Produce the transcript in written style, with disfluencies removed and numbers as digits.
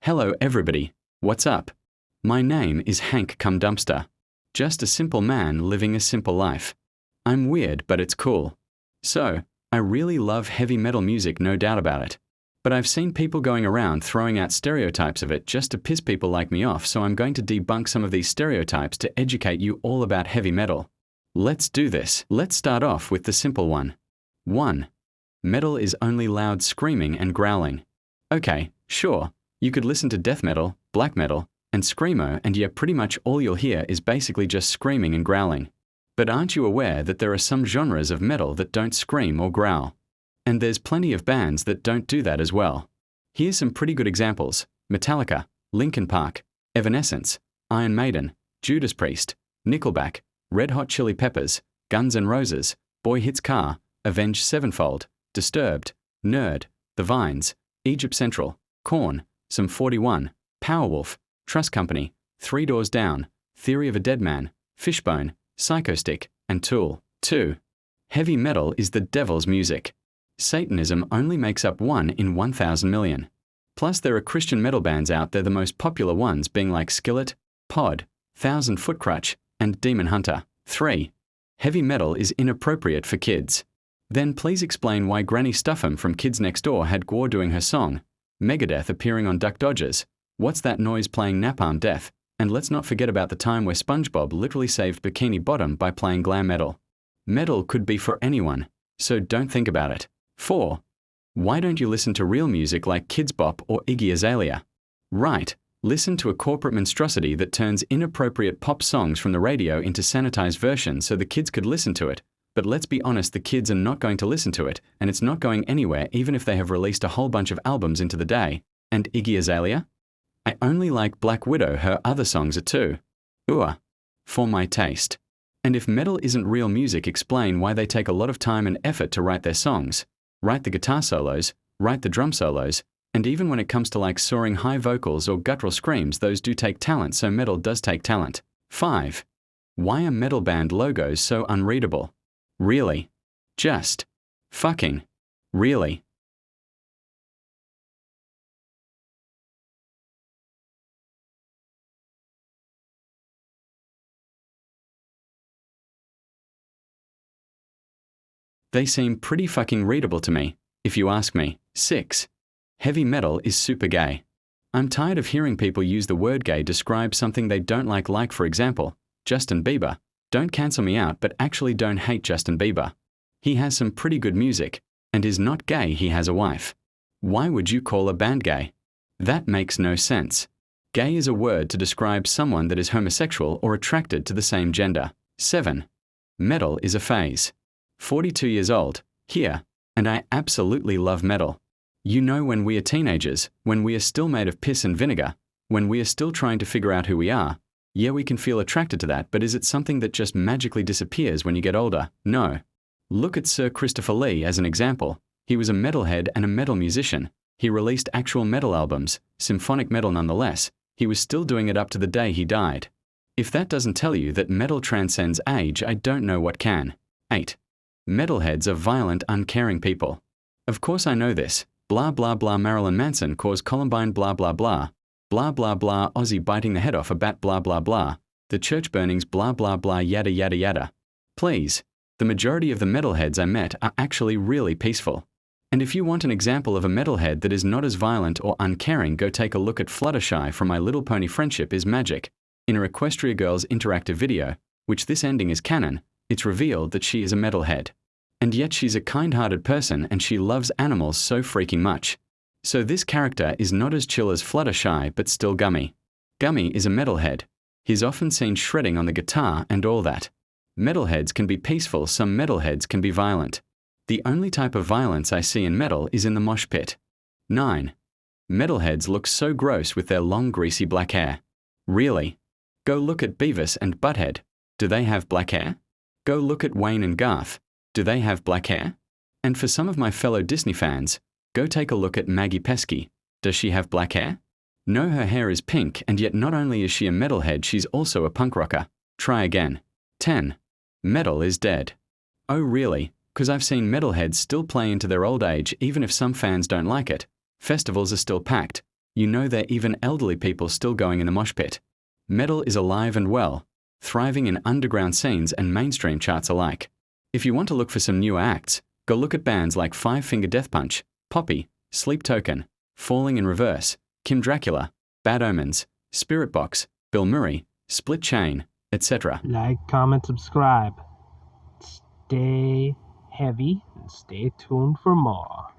Hello everybody, what's up? My name is Hank Cum Dumpster. Just a simple man living a simple life. I'm weird, but it's cool. So, I really love heavy metal music, no doubt about it. But I've seen people going around throwing out stereotypes of it just to piss people like me off, so I'm going to debunk some of these stereotypes to educate you all about heavy metal. Let's do this. Let's start off with the simple one. 1. Metal is only loud screaming and growling. Okay, sure, you could listen to death metal, black metal, and screamo, and yeah, pretty much all you'll hear is basically just screaming and growling. But aren't you aware that there are some genres of metal that don't scream or growl? And there's plenty of bands that don't do that as well. Here's some pretty good examples: Metallica, Linkin Park, Evanescence, Iron Maiden, Judas Priest, Nickelback, Red Hot Chili Peppers, Guns N' Roses, Boy Hits Car, Avenged Sevenfold, Disturbed, Nerd, The Vines, Egypt Central, Korn, Sum 41, Powerwolf, Trust Company, Three Doors Down, Theory of a Deadman, Fishbone, Psychostick, and Tool. 2. Heavy metal is the devil's music. Satanism only makes up 1 in 1,000 million. Plus there are Christian metal bands out there, the most popular ones being like Skillet, Pod, 1,000 Foot Crutch, and Demon Hunter. 3. Heavy metal is inappropriate for kids. Then please explain why Granny Stuff'em from Kids Next Door had Gore doing her song, Megadeth appearing on Duck Dodgers, What's That Noise playing Napalm Death, and let's not forget about the time where SpongeBob literally saved Bikini Bottom by playing glam metal. Metal could be for anyone, so don't think about it. 4. Why don't you listen to real music like Kidz Bop or Iggy Azalea? Right, listen to a corporate monstrosity that turns inappropriate pop songs from the radio into sanitized versions so the kids could listen to it. But let's be honest, the kids are not going to listen to it, and it's not going anywhere even if they have released a whole bunch of albums into the day. And Iggy Azalea? I only like Black Widow, her other songs are too. For my taste. And if metal isn't real music, explain why they take a lot of time and effort to write their songs. Write the guitar solos, write the drum solos, and even when it comes to like soaring high vocals or guttural screams, those do take talent, so metal does take talent. 5. Why are metal band logos so unreadable? Really? Just fucking really? They seem pretty fucking readable to me, if you ask me. 6. Heavy metal is super gay. I'm tired of hearing people use the word gay to describe something they don't like for example, Justin Bieber. Don't cancel me out, but actually don't hate Justin Bieber. He has some pretty good music, and is not gay, he has a wife. Why would you call a band gay? That makes no sense. Gay is a word to describe someone that is homosexual or attracted to the same gender. 7. Metal is a phase. 42 years old, here, and I absolutely love metal. You know, when we are teenagers, when we are still made of piss and vinegar, when we are still trying to figure out who we are, yeah, we can feel attracted to that, but is it something that just magically disappears when you get older? No. Look at Sir Christopher Lee as an example. He was a metalhead and a metal musician. He released actual metal albums, symphonic metal nonetheless. He was still doing it up to the day he died. If that doesn't tell you that metal transcends age, I don't know what can. 8. Metalheads are violent, uncaring people. Of course I know this. Blah blah blah Marilyn Manson caused Columbine blah blah blah. Blah blah blah Ozzy biting the head off a bat blah blah blah. The church burnings blah blah blah yada yada yada. Please, the majority of the metalheads I met are actually really peaceful. And if you want an example of a metalhead that is not as violent or uncaring, go take a look at Fluttershy from My Little Pony Friendship is Magic. In a Equestria Girls interactive video, which this ending is canon, it's revealed that she is a metalhead. And yet she's a kind-hearted person and she loves animals so freaking much. So this character is not as chill as Fluttershy, but still Gummy. Gummy is a metalhead. He's often seen shredding on the guitar and all that. Metalheads can be peaceful, some metalheads can be violent. The only type of violence I see in metal is in the mosh pit. 9. Metalheads look so gross with their long greasy black hair. Really? Go look at Beavis and Butthead. Do they have black hair? Go look at Wayne and Garth. Do they have black hair? And for some of my fellow Disney fans, go take a look at Maggie Pesky. Does she have black hair? No, her hair is pink, and yet not only is she a metalhead, she's also a punk rocker. Try again. 10. Metal is dead. Oh really? 'Cause I've seen metalheads still play into their old age even if some fans don't like it. Festivals are still packed. You know there are even elderly people still going in the mosh pit. Metal is alive and well, thriving in underground scenes and mainstream charts alike. If you want to look for some newer acts, go look at bands like Five Finger Death Punch, Poppy, Sleep Token, Falling in Reverse, Kim Dracula, Bad Omens, Spirit Box, Bill Murray, Split Chain, etc. Like, comment, subscribe. Stay heavy and stay tuned for more.